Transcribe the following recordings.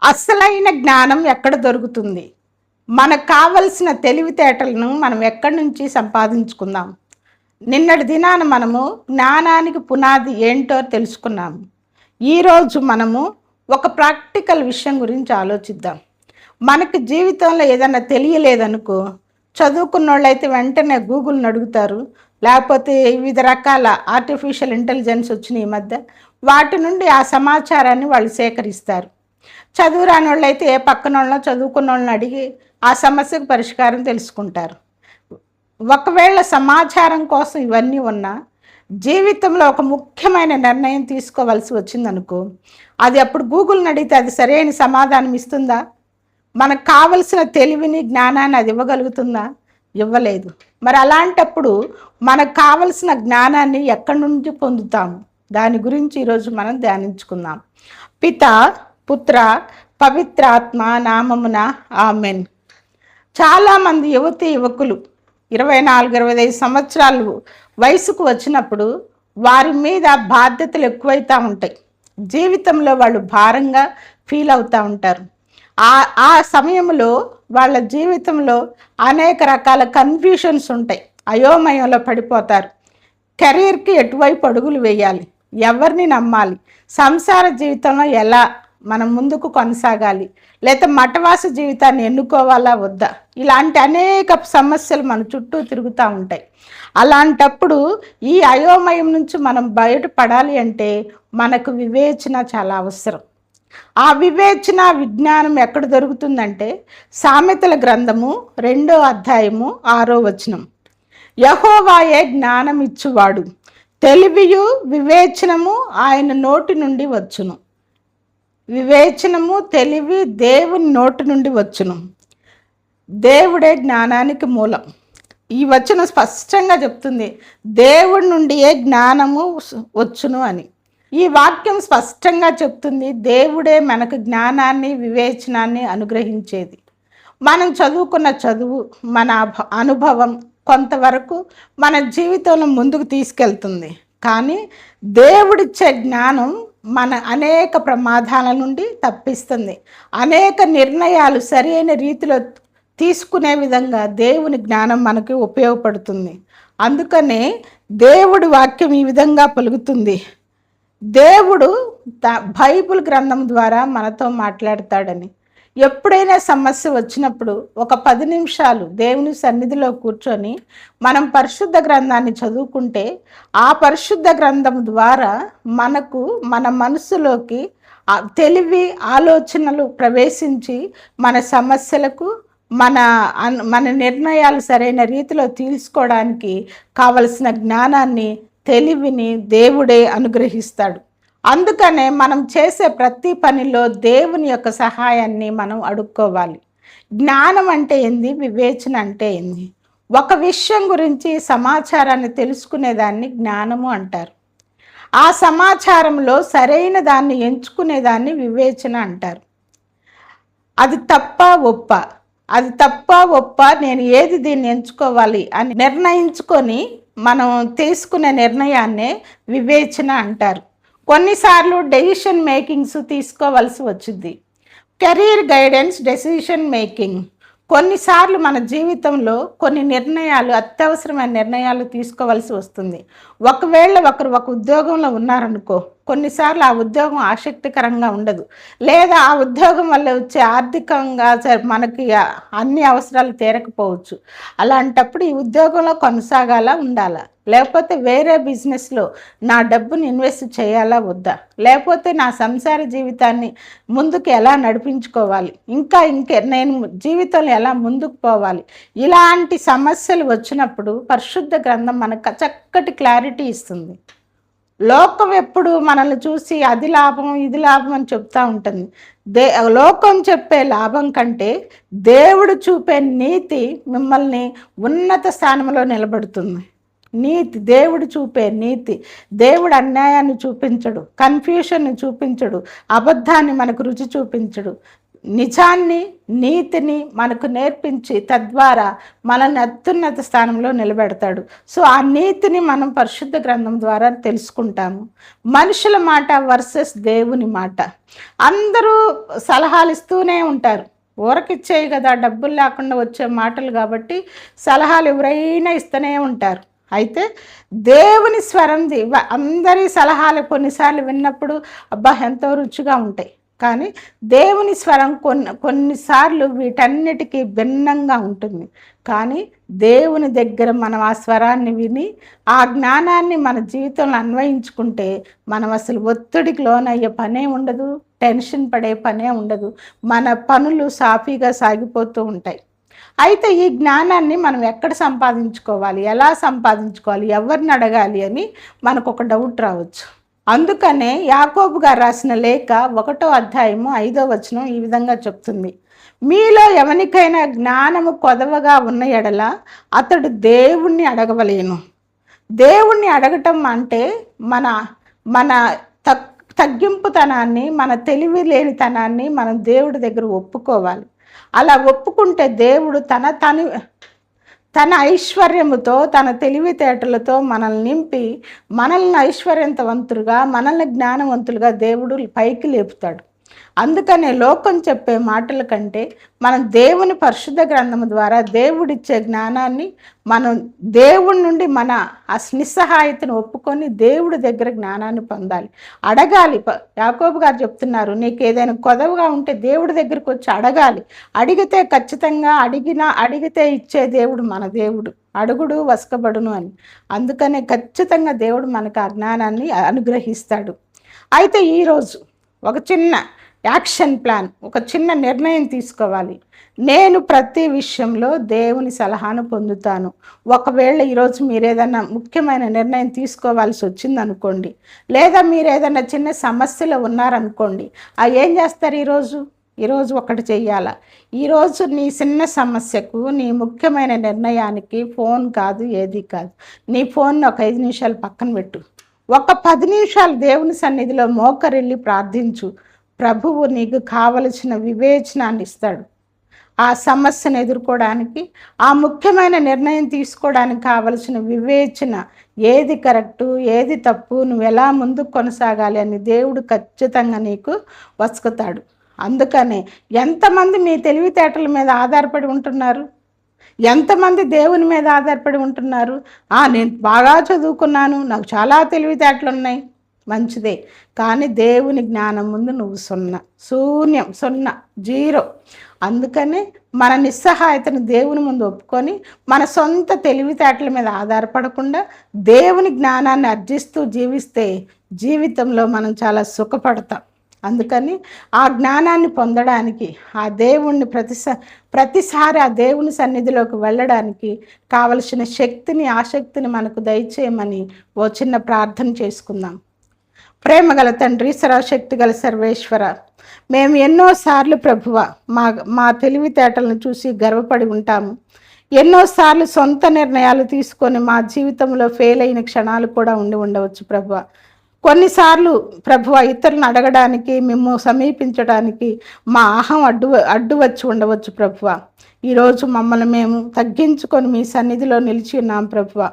అసలైన జ్ఞానం ఎక్కడ దొరుకుతుంది? మనకు కావలసిన తెలివితేటలను మనం ఎక్కడి నుంచి సంపాదించుకుందాం? నిన్నటి దినాన మనము జ్ఞానానికి పునాది ఏంటో తెలుసుకున్నాము. ఈరోజు మనము ఒక ప్రాక్టికల్ విషయం గురించి ఆలోచిద్దాం. మనకి జీవితంలో ఏదైనా తెలియలేదనుకో, చదువుకున్నోళ్ళైతే వెంటనే గూగుల్‌ని అడుగుతారు. లేకపోతే వివిధ రకాల ఆర్టిఫిషియల్ ఇంటెలిజెన్స్ వచ్చినాయి ఈ మధ్య. వాటి నుండి ఆ సమాచారాన్ని వాళ్ళు సేకరిస్తారు. చదువు రానోళ్ళైతే ఏ పక్కనోళ్ళనో చదువుకున్నోళ్ళని అడిగి ఆ సమస్యకు పరిష్కారం తెలుసుకుంటారు. ఒకవేళ సమాచారం కోసం ఇవన్నీ ఉన్నా, జీవితంలో ఒక ముఖ్యమైన నిర్ణయం తీసుకోవాల్సి వచ్చిందనుకో, అది అప్పుడు గూగుల్‌ని అడిగితే అది సరైన సమాధానం ఇస్తుందా? మనకు కావలసిన తెలివిని, జ్ఞానాన్ని అది ఇవ్వగలుగుతుందా? ఇవ్వలేదు. మరి అలాంటప్పుడు మనకు కావలసిన జ్ఞానాన్ని ఎక్కడి నుండి పొందుతాము? దాని గురించి ఈరోజు మనం ధ్యానించుకుందాం. పిత, పుత్ర, పవిత్రాత్మ నామమున ఆమెన్. చాలామంది యువతీ యువకులు 24, 25 సంవత్సరాలు వయసుకు వచ్చినప్పుడు వారి మీద బాధ్యతలు ఎక్కువైతూ ఉంటాయి. జీవితంలో వాళ్ళు భారంగా ఫీల్ అవుతూ ఉంటారు. ఆ సమయంలో వాళ్ళ జీవితంలో అనేక రకాల కన్ఫ్యూషన్స్ ఉంటాయి. అయోమయంలో పడిపోతారు. కెరీర్కి ఎటువైపు అడుగులు వేయాలి, ఎవరిని నమ్మాలి, సంసార జీవితంలో ఎలా మనం ముందుకు కొనసాగాలి, లేదా మఠవాస జీవితాన్ని ఎన్నుకోవాలా వద్దా, ఇలాంటి అనేక సమస్యలు మన చుట్టూ తిరుగుతూ ఉంటాయి. అలాంటప్పుడు ఈ అయోమయం నుంచి మనం బయటపడాలి అంటే మనకు వివేచన చాలా అవసరం. ఆ వివేచన విజ్ఞానం ఎక్కడ దొరుకుతుందంటే సామెతల గ్రంథము 2వ అధ్యాయము 6వ వచనం. యెహోవాయే జ్ఞానం ఇచ్చువాడు, తెలివియు వివేచనము ఆయన నోటి నుండి వచ్చును. వివేచనము, తెలివి దేవుని నోటి నుండి వచ్చును. దేవుడే జ్ఞానానికి మూలం. ఈ వచనం స్పష్టంగా చెప్తుంది, దేవుడి నుండియే జ్ఞానము వచ్చును అని. ఈ వాక్యం స్పష్టంగా చెప్తుంది, దేవుడే మనకు జ్ఞానాన్ని, వివేచనాన్ని అనుగ్రహించేది. మనం చదువుకున్న చదువు, మన అనుభవం కొంతవరకు మన జీవితంలో ముందుకు తీసుకెళ్తుంది. కానీ దేవుడిచ్చే జ్ఞానం మన అనేక ప్రమాదాల నుండి తప్పిస్తుంది. అనేక నిర్ణయాలు సరైన రీతిలో తీసుకునే విధంగా దేవుని జ్ఞానం మనకి ఉపయోగపడుతుంది. అందుకనే దేవుడి వాక్యం ఈ విధంగా పలుకుతుంది. దేవుడు బైబిల్ గ్రంథం ద్వారా మనతో మాట్లాడతాడని. ఎప్పుడైనా సమస్య వచ్చినప్పుడు ఒక 10 నిమిషాలు దేవుని సన్నిధిలో కూర్చొని మనం పరిశుద్ధ గ్రంథాన్ని చదువుకుంటే ఆ పరిశుద్ధ గ్రంథం ద్వారా మనకు మన మనసులోకి తెలివి, ఆలోచనలు ప్రవేశించి మన సమస్యలకు మన నిర్ణయాలు సరైన రీతిలో తీసుకోవడానికి కావలసిన జ్ఞానాన్ని, తెలివిని దేవుడే అనుగ్రహిస్తాడు. అందుకనే మనం చేసే ప్రతి పనిలో దేవుని యొక్క సహాయాన్ని మనం అడుక్కోవాలి. జ్ఞానం అంటే ఏంది, వివేచన అంటే ఏంది? ఒక విషయం గురించి సమాచారాన్ని తెలుసుకునేదాన్ని జ్ఞానము అంటారు. ఆ సమాచారంలో సరైన దాన్ని ఎంచుకునేదాన్ని వివేచన అంటారు. అది తప్ప ఒప్ప, అది తప్ప ఒప్ప, నేను ఏది దీన్ని ఎంచుకోవాలి అని నిర్ణయించుకొని మనం తీసుకునే నిర్ణయాన్నే వివేచన అంటారు. కొన్నిసార్లు డెసిషన్ మేకింగ్స్ తీసుకోవాల్సి వచ్చింది. Career guidance, decision making. కొన్నిసార్లు మన జీవితంలో కొన్ని నిర్ణయాలు, అత్యవసరమైన నిర్ణయాలు తీసుకోవాల్సి వస్తుంది. ఒకవేళ ఒకరు ఒక ఉద్యోగంలో ఉన్నారనుకో, కొన్నిసార్లు ఆ ఉద్యోగం ఆసక్తికరంగా ఉండదు, లేదా ఆ ఉద్యోగం వల్ల వచ్చే ఆర్థికంగా మనకి అన్ని అవసరాలు తీరకపోవచ్చు. అలాంటప్పుడు ఈ ఉద్యోగంలో కొనసాగాలా, ఉండాలా, లేకపోతే వేరే బిజినెస్లో నా డబ్బుని ఇన్వెస్ట్ చేయాలా వద్దా, లేకపోతే నా సంసార జీవితాన్ని ముందుకు ఎలా నడిపించుకోవాలి, ఇంకా నేను జీవితంలో ఎలా ముందుకు పోవాలి, ఇలాంటి సమస్యలు వచ్చినప్పుడు పరిశుద్ధ గ్రంథం మనకు చక్కటి క్లారిటీ ఇస్తుంది. లోకం ఎప్పుడు మనల్ని చూసి అది లాభం, ఇది లాభం అని చెప్తూ ఉంటుంది. లోకం చెప్పే లాభం కంటే దేవుడు చూపే నీతి మిమ్మల్ని ఉన్నత స్థానంలో నిలబడుతుంది. నీతి, దేవుడు చూపే నీతి. దేవుడు అన్యాయాన్ని చూపించడు, కన్ఫ్యూషన్ని చూపించడు, అబద్ధాన్ని మనకు రుచి చూపించడు. నిజాన్ని, నీతిని మనకు నేర్పించి తద్వారా మనల్ని అత్యున్నత స్థానంలో నిలబెడతాడు. సో ఆ నీతిని మనం పరిశుద్ధ గ్రంథం ద్వారా తెలుసుకుంటాము. మనుషుల మాట వర్సెస్ దేవుని మాట. అందరూ సలహాలు ఇస్తూనే ఉంటారు. ఊరకిచ్చేయి కదా, డబ్బులు లేకుండా వచ్చే మాటలు కాబట్టి సలహాలు ఎవరైనా ఇస్తూనే ఉంటారు. అయితే దేవుని స్వరంది అందరి సలహాలు కొన్నిసార్లు విన్నప్పుడు అబ్బా ఎంతో రుచిగా ఉంటాయి. కానీ దేవుని స్వరం కొన్నిసార్లు వీటన్నిటికీ భిన్నంగా ఉంటుంది. కానీ దేవుని దగ్గర మనం ఆ స్వరాన్ని విని ఆ జ్ఞానాన్ని మన జీవితంలో అన్వయించుకుంటే మనం అసలు ఒత్తిడికి లోనయ్యే పనే ఉండదు, టెన్షన్ పడే పనే ఉండదు. మన పనులు సాఫీగా సాగిపోతూ ఉంటాయి. అయితే ఈ జ్ఞానాన్ని మనం ఎక్కడ సంపాదించుకోవాలి, ఎలా సంపాదించుకోవాలి, ఎవరిని అడగాలి అని మనకు ఒక డౌట్ రావచ్చు. అందుకనే యాకోబు గారు రాసిన లేఖ 1వ అధ్యాయము 5వ వచనం ఈ విధంగా చెప్తుంది. మీలో ఎవరికైనా జ్ఞానము కొదవగా ఉన్న ఎడల అతడు దేవుణ్ణి అడగవలేను. దేవుణ్ణి అడగటం అంటే మన మన తగ్గింపుతనాన్ని, మన తెలివి లేనితనాన్ని మనం దేవుడి దగ్గర ఒప్పుకోవాలి. అలా ఒప్పుకుంటే దేవుడు తన ఐశ్వర్యముతో, తన తెలివితేటలతో మనల్ని నింపి మనల్ని ఐశ్వర్యవంతులుగా, మనల్ని జ్ఞానవంతులుగా దేవుడు పైకి లేపుతాడు. అందుకనే లోకం చెప్పే మాటల కంటే మనం దేవుని పరిశుద్ధ గ్రంథము ద్వారా దేవుడిచ్చే జ్ఞానాన్ని మనం దేవుడి నుండి మన ఆ నిస్సహాయతను ఒప్పుకొని దేవుడి దగ్గర జ్ఞానాన్ని పొందాలి, అడగాలి. యాకోబు గారు చెప్తున్నారు, నీకు ఏదైనా కొదవగా ఉంటే దేవుడి దగ్గరికి వచ్చి అడగాలి. అడిగితే ఖచ్చితంగా అడిగితే ఇచ్చే దేవుడు మన దేవుడు. అడుగుడు వసకబడును అని. అందుకనే ఖచ్చితంగా దేవుడు మనకు ఆ జ్ఞానాన్ని అనుగ్రహిస్తాడు. అయితే ఈరోజు ఒక చిన్న యాక్షన్ ప్లాన్, ఒక చిన్న నిర్ణయం తీసుకోవాలి. నేను ప్రతి విషయంలో దేవుని సలహాను పొందుతాను. ఒకవేళ ఈరోజు మీరు ఏదైనా ముఖ్యమైన నిర్ణయం తీసుకోవాల్సి వచ్చిందనుకోండి, లేదా మీరు ఏదైనా చిన్న సమస్యలో ఉన్నారనుకోండి, ఏం చేస్తారు? ఈరోజు ఒకటి చెయ్యాలా? ఈరోజు నీ చిన్న సమస్యకు, నీ ముఖ్యమైన నిర్ణయానికి ఫోన్ కాదు, ఏది కాదు. నీ ఫోన్ ఒక 5 నిమిషాలు పక్కన పెట్టు. ఒక 10 నిమిషాలు దేవుని సన్నిధిలో మోకరిల్లి ప్రార్థించు. ప్రభువు నీకు కావలసిన వివేచనాన్ని ఇస్తాడు. ఆ సమస్యను ఎదుర్కోవడానికి, ఆ ముఖ్యమైన నిర్ణయం తీసుకోవడానికి కావలసిన వివేచన, ఏది కరెక్టు, ఏది తప్పు, నువ్వు ఎలా ముందుకు కొనసాగాలి అని దేవుడు ఖచ్చితంగా నీకు వసుకుతాడు. అందుకనే ఎంతమంది మీ తెలివితేటల మీద ఆధారపడి ఉంటున్నారు? ఎంతమంది దేవుని మీద ఆధారపడి ఉంటున్నారు? నేను బాగా చదువుకున్నాను, నాకు చాలా తెలివితేటలు ఉన్నాయి, మంచిదే. కానీ దేవుని జ్ఞానం ముందు నువ్వు శూన్యం, 0. అందుకనే మన నిస్సహాయతను దేవుని ముందు ఒప్పుకొని మన సొంత తెలివితేటల మీద ఆధారపడకుండా దేవుని జ్ఞానాన్ని అర్జిస్తూ జీవిస్తే జీవితంలో మనం చాలా సుఖపడతాం. అందుకని ఆ జ్ఞానాన్ని పొందడానికి, ఆ దేవుణ్ణి ప్రతిసారి ఆ దేవుని సన్నిధిలోకి వెళ్ళడానికి కావలసిన శక్తిని, ఆసక్తిని మనకు దయచేయమని ఓ చిన్న ప్రార్థన చేసుకుందాం. ప్రేమగల తండ్రి, సర్వశక్తి గల సర్వేశ్వర, మేము ఎన్నోసార్లు ప్రభువ మా తెలివితేటలను చూసి గర్వపడి ఉంటాము. ఎన్నోసార్లు సొంత నిర్ణయాలు తీసుకొని మా జీవితంలో ఫెయిల్ అయిన క్షణాలు కూడా ఉండవచ్చు ప్రభువ. కొన్నిసార్లు ప్రభువ ఇతరులను అడగడానికి, మేము సమీపించడానికి మా అహం అడ్డు వచ్చి ఉండవచ్చు ప్రభువ. ఈరోజు మమ్మల్ని మేము తగ్గించుకొని మీ సన్నిధిలో నిలిచి ఉన్నాం ప్రభువ.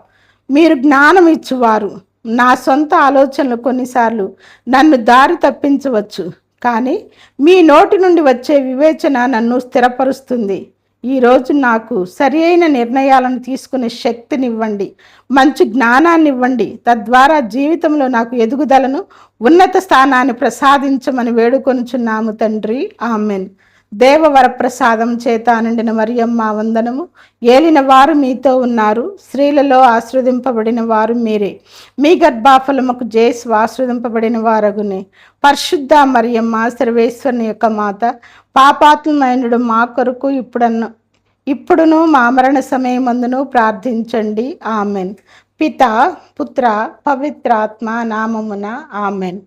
మీరు జ్ఞానం ఇచ్చువారు. నా సొంత ఆలోచనలు కొన్నిసార్లు నన్ను దారి తప్పించవచ్చు, కానీ మీ నోటి నుండి వచ్చే వివేచన నన్ను స్థిరపరుస్తుంది. ఈరోజు నాకు సరి అయిన నిర్ణయాలను తీసుకునే శక్తినివ్వండి, మంచి జ్ఞానాన్ని ఇవ్వండి. తద్వారా జీవితంలో నాకు ఎదుగుదలను, ఉన్నత స్థానాన్ని ప్రసాదించమని వేడుకొనుచున్నాము తండ్రి. ఆమెన్. దేవవరప్రసాదం చేత నిండిన మరియమ్మ వందనము. ఏలిన వారు మీతో ఉన్నారు, స్త్రీలలో ఆశీర్వదింపబడిన వారు మీరే. మీ గర్భఫలముకు జేసు ఆశీర్వదింపబడిన వారగునే. పరిశుద్ధ మరియమ్మ సర్వేశ్వరుని యొక్క మాత, పాపాత్ములైనడు మా కొరకు ఇప్పుడును మా మరణ సమయమందును ప్రార్థించండి. ఆమెన్. పిత, పుత్ర, పవిత్రాత్మ నామమున ఆమెన్.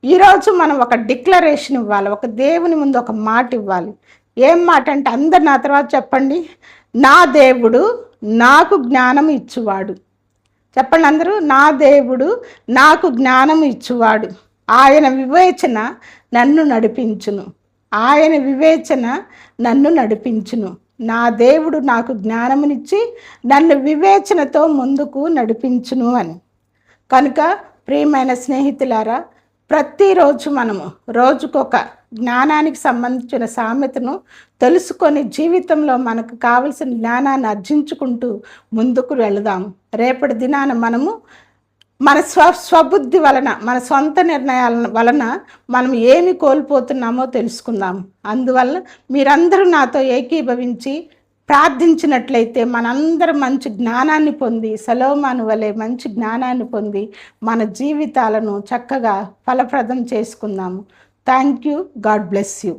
ఈరోజు మనం ఒక డిక్లరేషన్ ఇవ్వాలి, ఒక దేవుని ముందు ఒక మాట ఇవ్వాలి. ఏం మాట అంటే, అందరు నా తర్వాత చెప్పండి, నా దేవుడు నాకు జ్ఞానం ఇచ్చువాడు. చెప్పండి అందరూ, నా దేవుడు నాకు జ్ఞానం ఇచ్చువాడు, ఆయన వివేచన నన్ను నడిపించును. ఆయన వివేచన నన్ను నడిపించును. నా దేవుడు నాకు జ్ఞానమునిచ్చి నన్ను వివేచనతో ముందుకు నడిపించును అని. కనుక ప్రియమైన స్నేహితులారా, ప్రతిరోజు మనము రోజుకొక జ్ఞానానికి సంబంధించిన సామెతను తెలుసుకొని జీవితంలో మనకు కావలసిన జ్ఞానాన్ని అర్జించుకుంటూ ముందుకు వెళదాం. రేపటి దినాన మనము మన స్వబుద్ధి వలన, మన సొంత నిర్ణయాల వలన మనం ఏమి కోల్పోతున్నామో తెలుసుకుందాం. అందువల్ల మీరందరూ నాతో ఏకీభవించి ప్రార్థించినట్లయితే మనందరం మంచి జ్ఞానాన్ని పొంది, సొలొమోను వలె మంచి జ్ఞానాన్ని పొంది మన జీవితాలను చక్కగా ఫలప్రదం చేసుకుందాము. Thank you. God bless you.